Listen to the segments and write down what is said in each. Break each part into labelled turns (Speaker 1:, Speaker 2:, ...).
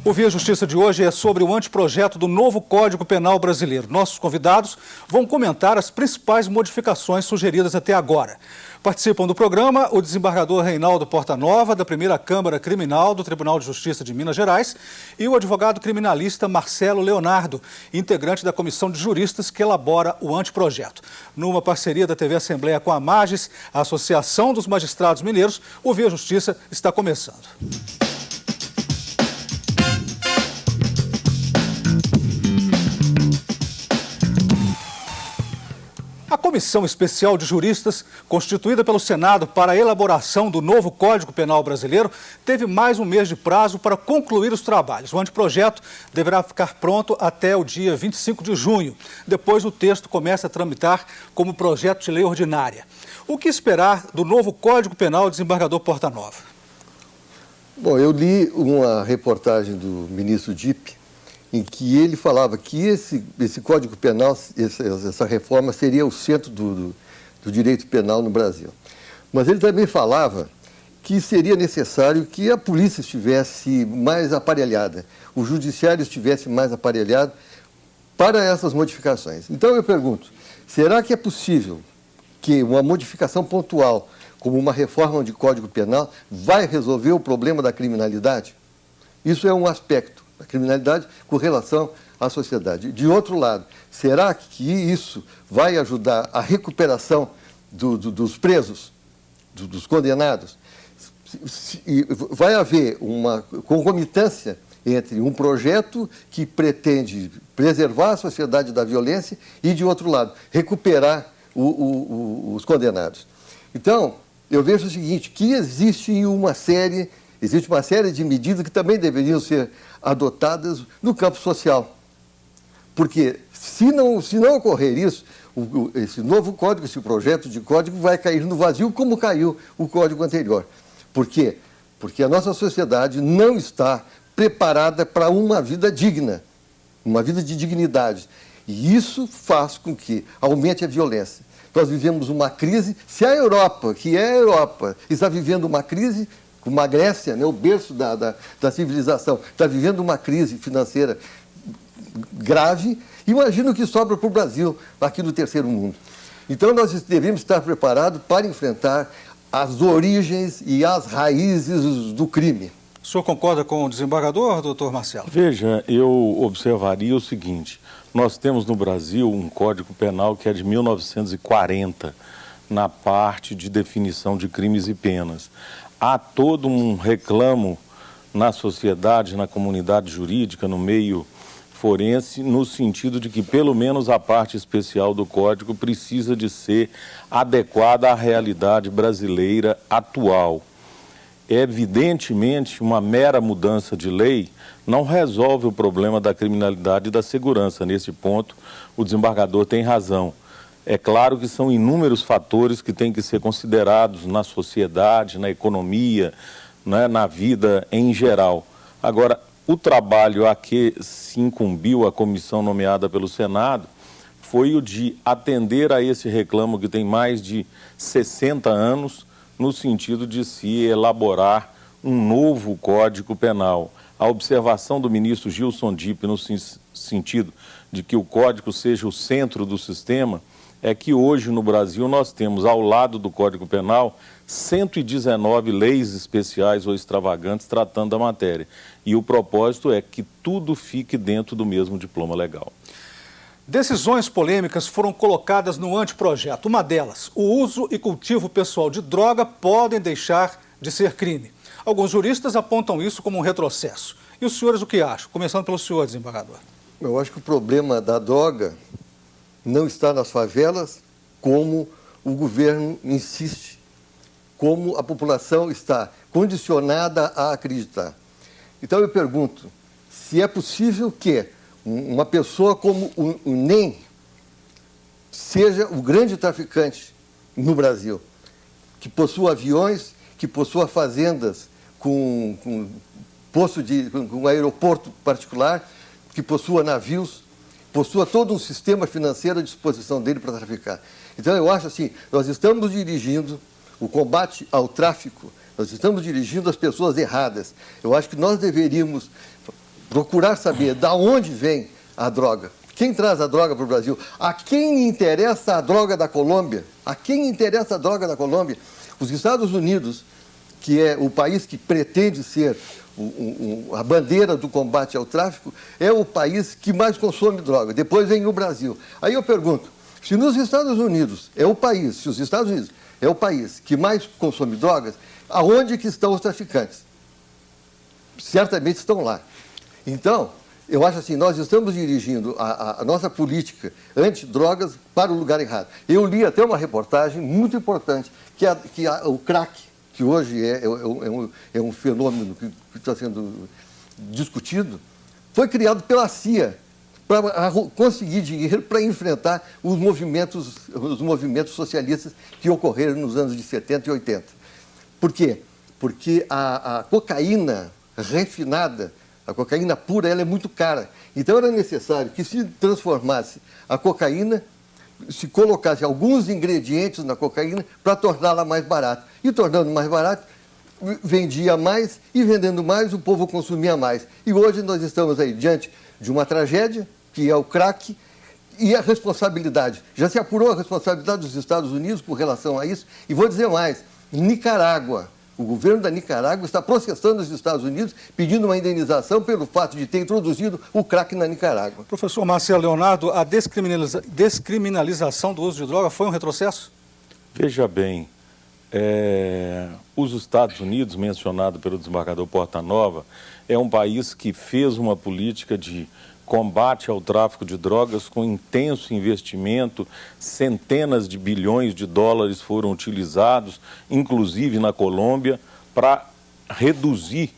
Speaker 1: O Via Justiça de hoje é sobre o anteprojeto do novo Código Penal brasileiro. Nossos convidados vão comentar as principais modificações sugeridas até agora. Participam do programa o desembargador Reinaldo Portanova, da Primeira Câmara Criminal do Tribunal de Justiça de Minas Gerais, e o advogado criminalista Marcelo Leonardo, integrante da comissão de juristas que elabora o anteprojeto. Numa parceria da TV Assembleia com a Magis, a Associação dos Magistrados Mineiros, o Via Justiça está começando. A Comissão Especial de Juristas, constituída pelo Senado para a elaboração do novo Código Penal brasileiro, teve mais um mês de prazo para concluir os trabalhos. O anteprojeto deverá ficar pronto até o dia 25 de junho. Depois, o texto começa a tramitar como projeto de lei ordinária. O que esperar do novo Código Penal, desembargador Portanova?
Speaker 2: Bom, eu li uma reportagem do ministro Dipp, em que ele falava que esse Código Penal, essa reforma, seria o centro do direito penal no Brasil. Mas ele também falava que seria necessário que a polícia estivesse mais aparelhada, o judiciário estivesse mais aparelhado para essas modificações. Então eu pergunto, será que é possível que uma modificação pontual, como uma reforma de Código Penal, vai resolver o problema da criminalidade? Isso é um aspecto. A criminalidade com relação à sociedade. De outro lado, será que isso vai ajudar a recuperação dos presos, dos condenados? Vai haver uma concomitância entre um projeto que pretende preservar a sociedade da violência e, de outro lado, recuperar os condenados. Então, eu vejo o seguinte, que existe uma série de medidas que também deveriam ser adotadas no campo social. Porque, se não ocorrer isso, esse novo código, esse projeto de código vai cair no vazio como caiu o código anterior. Por quê? Porque a nossa sociedade não está preparada para uma vida digna, uma vida de dignidade. E isso faz com que aumente a violência. Nós vivemos uma crise, se a Europa, que é a Europa, está vivendo uma crise, como a Grécia, né, o berço da civilização, está vivendo uma crise financeira grave, imagina o que sobra para o Brasil, aqui no terceiro mundo. Então, nós devemos estar preparados para enfrentar as origens e as raízes do crime.
Speaker 1: O senhor concorda com o desembargador, doutor Marcelo?
Speaker 3: Veja, eu observaria o seguinte, nós temos no Brasil um Código Penal que é de 1940, na parte de definição de crimes e penas. Há todo um reclamo na sociedade, na comunidade jurídica, no meio forense, no sentido de que pelo menos a parte especial do Código precisa de ser adequada à realidade brasileira atual. Evidentemente, uma mera mudança de lei não resolve o problema da criminalidade e da segurança. Nesse ponto, o desembargador tem razão. É claro que são inúmeros fatores que têm que ser considerados na sociedade, na economia, né, na vida em geral. Agora, o trabalho a que se incumbiu a comissão nomeada pelo Senado foi o de atender a esse reclamo que tem mais de 60 anos, no sentido de se elaborar um novo Código Penal. A observação do ministro Gilson Dipp no sentido de que o Código seja o centro do sistema é que hoje no Brasil nós temos, ao lado do Código Penal, 119 leis especiais ou extravagantes tratando da matéria. E o propósito é que tudo fique dentro do mesmo diploma legal.
Speaker 1: Decisões polêmicas foram colocadas no anteprojeto. Uma delas, o uso e cultivo pessoal de droga podem deixar de ser crime. Alguns juristas apontam isso como um retrocesso. E os senhores o que acham? Começando pelo senhor, desembargador.
Speaker 2: Eu acho que o problema da droga não está nas favelas, como o governo insiste, como a população está condicionada a acreditar. Então eu pergunto, se é possível que uma pessoa como o NEM seja o grande traficante no Brasil, que possua aviões, que possua fazendas com um aeroporto particular, que possua navios, possua todo um sistema financeiro à disposição dele para traficar. Então, eu acho assim, nós estamos dirigindo o combate ao tráfico, nós estamos dirigindo as pessoas erradas. Eu acho que nós deveríamos procurar saber de onde vem a droga. Quem traz a droga para o Brasil? A quem interessa a droga da Colômbia? A quem interessa a droga da Colômbia? Os Estados Unidos, que é o país que pretende ser a bandeira do combate ao tráfico, é o país que mais consome droga. Depois vem o Brasil. Aí eu pergunto, se nos Estados Unidos é o país, se os Estados Unidos é o país que mais consome drogas, aonde que estão os traficantes? Certamente estão lá. Então, eu acho assim, nós estamos dirigindo a nossa política antidrogas para o lugar errado. Eu li até uma reportagem muito importante, que o crack, que hoje é um fenômeno que está sendo discutido, foi criado pela CIA para conseguir dinheiro para enfrentar os movimentos socialistas que ocorreram nos anos de 70 e 80. Por quê? Porque a cocaína refinada, a cocaína pura, ela é muito cara. Então era necessário que se transformasse a cocaína, se colocasse alguns ingredientes na cocaína para torná-la mais barata. E tornando mais barato, vendia mais, e vendendo mais, o povo consumia mais. E hoje nós estamos aí diante de uma tragédia, que é o crack, e a responsabilidade. Já se apurou a responsabilidade dos Estados Unidos com relação a isso? E vou dizer mais, em Nicarágua, o governo da Nicarágua está processando os Estados Unidos, pedindo uma indenização pelo fato de ter introduzido o crack na Nicarágua.
Speaker 1: Professor Marcelo Leonardo, a descriminalização do uso de droga foi um retrocesso?
Speaker 3: Veja bem, os Estados Unidos, mencionado pelo desembargador Portanova, é um país que fez uma política de combate ao tráfico de drogas com intenso investimento, centenas de bilhões de dólares foram utilizados, inclusive na Colômbia, para reduzir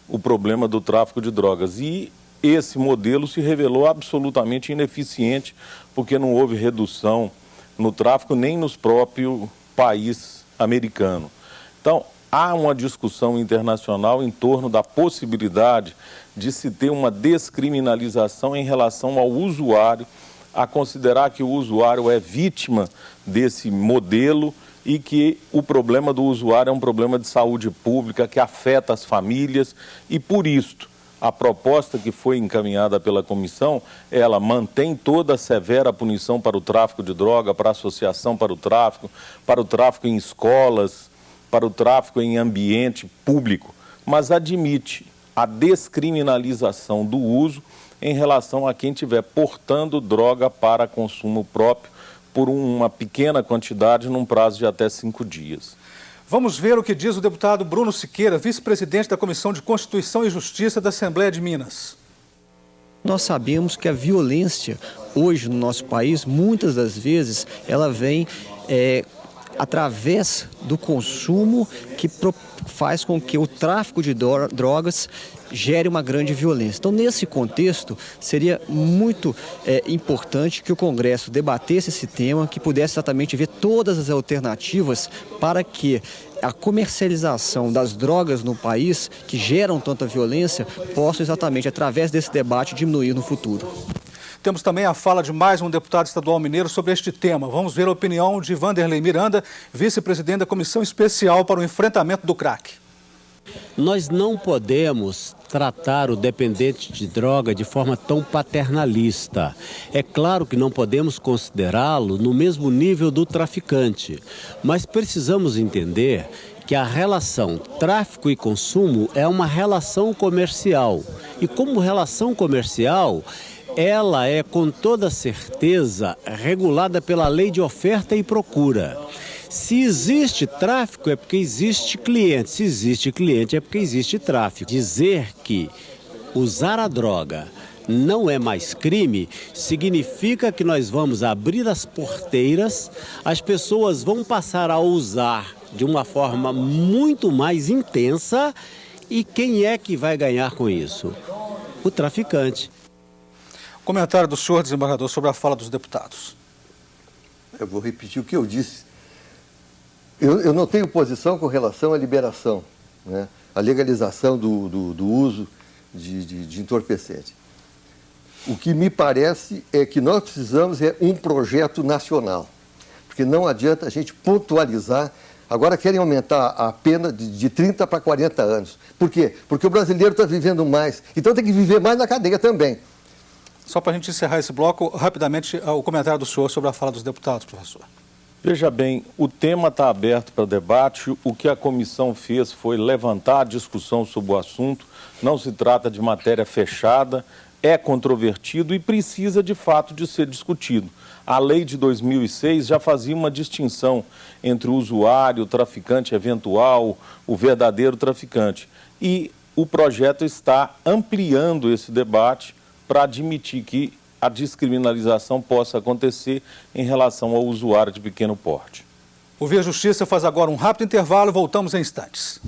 Speaker 3: o problema do tráfico de drogas. E esse modelo se revelou absolutamente ineficiente, porque não houve redução no tráfico nem nos próprios países americanos. Então, há uma discussão internacional em torno da possibilidade de se ter uma descriminalização em relação ao usuário, a considerar que o usuário é vítima desse modelo e que o problema do usuário é um problema de saúde pública que afeta as famílias e, por isso, a proposta que foi encaminhada pela comissão, ela mantém toda a severa punição para o tráfico de droga, para a associação para o tráfico em escolas, para o tráfico em ambiente público, mas admite a descriminalização do uso em relação a quem estiver portando droga para consumo próprio por uma pequena quantidade num prazo de até 5 dias.
Speaker 1: Vamos ver o que diz o deputado Bruno Siqueira, vice-presidente da Comissão de Constituição e Justiça da Assembleia de Minas.
Speaker 4: Nós sabemos que a violência hoje no nosso país, muitas das vezes, ela vem através do consumo que faz com que o tráfico de drogas gere uma grande violência. Então, nesse contexto, seria muito importante que o Congresso debatesse esse tema, que pudesse exatamente ver todas as alternativas para que a comercialização das drogas no país, que geram tanta violência, possa exatamente, através desse debate, diminuir no futuro.
Speaker 1: Temos também a fala de mais um deputado estadual mineiro sobre este tema. Vamos ver a opinião de Vanderlei Miranda, vice-presidente da Comissão Especial para o Enfrentamento do Crack.
Speaker 5: Nós não podemos tratar o dependente de droga de forma tão paternalista. É claro que não podemos considerá-lo no mesmo nível do traficante, mas precisamos entender que a relação tráfico e consumo é uma relação comercial. E como relação comercial, ela é com toda certeza regulada pela lei de oferta e procura. Se existe tráfico é porque existe cliente, se existe cliente é porque existe tráfico. Dizer que usar a droga não é mais crime significa que nós vamos abrir as porteiras, as pessoas vão passar a usar de uma forma muito mais intensa e quem é que vai ganhar com isso? O traficante.
Speaker 1: Comentário do senhor desembargador sobre a fala dos deputados.
Speaker 2: Eu vou repetir o que eu disse. Eu não tenho posição com relação à liberação, né? A legalização do uso de entorpecente. O que me parece é que nós precisamos um projeto nacional, porque não adianta a gente pontualizar Agora querem aumentar a pena de 30 para 40 anos. Por quê? Porque o brasileiro está vivendo mais. Então tem que viver mais na cadeia também.
Speaker 1: Só para a gente encerrar esse bloco, rapidamente, o comentário do senhor sobre a fala dos deputados, professor.
Speaker 3: Veja bem, o tema está aberto para debate. O que a comissão fez foi levantar a discussão sobre o assunto. Não se trata de matéria fechada, é controvertido e precisa, de fato, de ser discutido. A lei de 2006 já fazia uma distinção entre o usuário, o traficante eventual, o verdadeiro traficante. E o projeto está ampliando esse debate para admitir que a descriminalização possa acontecer em relação ao usuário de pequeno porte.
Speaker 1: O Via Justiça faz agora um rápido intervalo e voltamos em instantes.